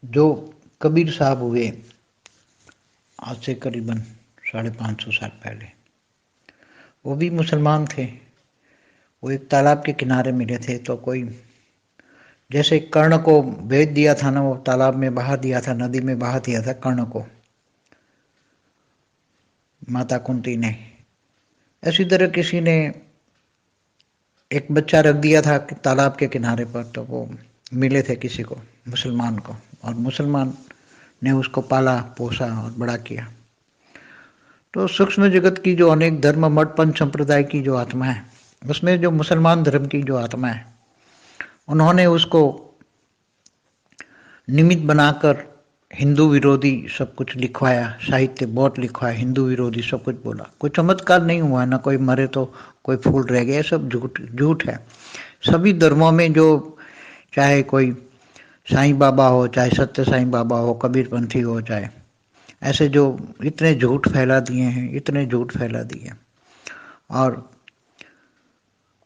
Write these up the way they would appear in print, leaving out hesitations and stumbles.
जो कबीर साहब हुए आज से करीबन 550 साल पहले, वो भी मुसलमान थे। वो एक तालाब के किनारे मिले थे, तो कोई जैसे कर्ण को भेज दिया था ना, वो तालाब में बहा दिया था, नदी में बहा दिया था कर्ण को माता कुंती ने। ऐसी तरह किसी ने एक बच्चा रख दिया था तालाब के किनारे पर, तो वो मिले थे किसी को, मुसलमान को, और मुसलमान ने उसको पाला पोसा और बड़ा किया। तो सूक्ष्म जगत की जो अनेक धर्म मठ पंच संप्रदाय की जो आत्मा है, उसमें जो मुसलमान धर्म की जो आत्मा है, उन्होंने उसको निमित्त बनाकर हिंदू विरोधी सब कुछ लिखवाया, साहित्य बहुत लिखवाया, हिंदू विरोधी सब कुछ बोला। कोई चमत्कार नहीं हुआ, ना कोई मरे तो कोई फूल रह गया, सब झूठ झूठ है। सभी धर्मों में जो, चाहे कोई साईं बाबा हो, चाहे सत्य साईं बाबा हो, कबीर पंथी हो, चाहे ऐसे जो इतने झूठ फैला दिए हैं, इतने झूठ फैला दिए। और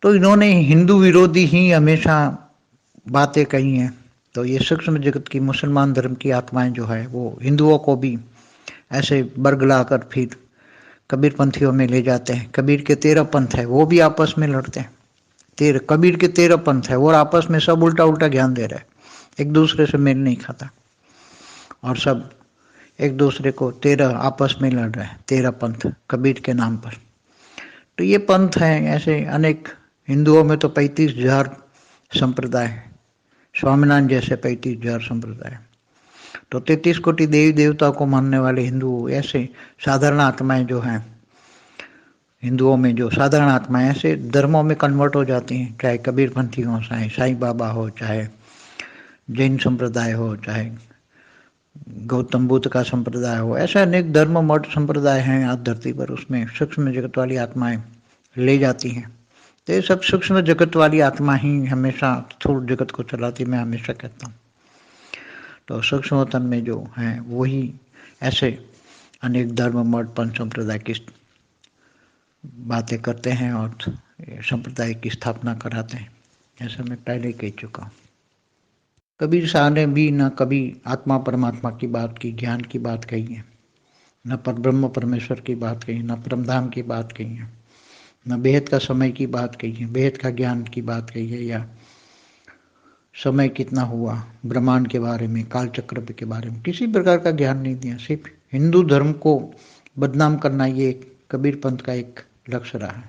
तो इन्होंने हिंदू विरोधी ही हमेशा बातें कही हैं। तो ये सूक्ष्म जगत की मुसलमान धर्म की आत्माएं जो है, वो हिंदुओं को भी ऐसे बरगलाकर फिर कबीर पंथियों में ले जाते हैं। कबीर के 13 पंथ है, वो भी आपस में लड़ते हैं। कबीर के 13 पंथ है, और आपस में सब उल्टा उल्टा ज्ञान दे रहे हैं, एक दूसरे से मेल नहीं खाता, और सब एक दूसरे को 13 आपस में लड़ रहे हैं, 13 पंथ कबीर के नाम पर। तो ये पंथ हैं ऐसे अनेक। हिंदुओं में तो 35,000 संप्रदाय है, स्वामीनारायण जैसे 35,000 संप्रदाय। तो 33 कोटि देवी देवता को मानने वाले हिंदू ऐसे साधारण आत्माएं जो हैं, हिंदुओं में जो साधारण आत्माएं ऐसे धर्मों में कन्वर्ट हो जाती हैं, चाहे कबीर पंथी हो, चाहे साईं बाबा हो, चाहे जैन संप्रदाय हो, चाहे गौतम बुद्ध का संप्रदाय हो। ऐसे अनेक धर्म मठ संप्रदाय हैं आज धरती पर, उसमें सूक्ष्म जगत वाली आत्माएं ले जाती हैं। तो ये सब सूक्ष्म जगत वाली आत्मा ही हमेशा स्थूल जगत को चलाती, मैं हमेशा कहता हूँ। तो सूक्ष्म तन में जो है वही ऐसे अनेक धर्म मठ पंच संप्रदाय की बातें करते हैं और संप्रदाय की स्थापना कराते हैं। ऐसा मैं पहले कह चुका हूँ। कबीर साहब ने भी न कभी आत्मा परमात्मा की बात की, ज्ञान की बात कही है, न पर ब्रह्म परमेश्वर की बात कही, न परमधाम की बात कही है, न बेहद का समय की बात कही है, बेहद का ज्ञान की बात कही है, या समय कितना हुआ, ब्रह्मांड के बारे में, काल चक्र के बारे में किसी प्रकार का ज्ञान नहीं दिया। सिर्फ हिंदू धर्म को बदनाम करना ये कबीर पंथ का एक लक्ष्य रहा है।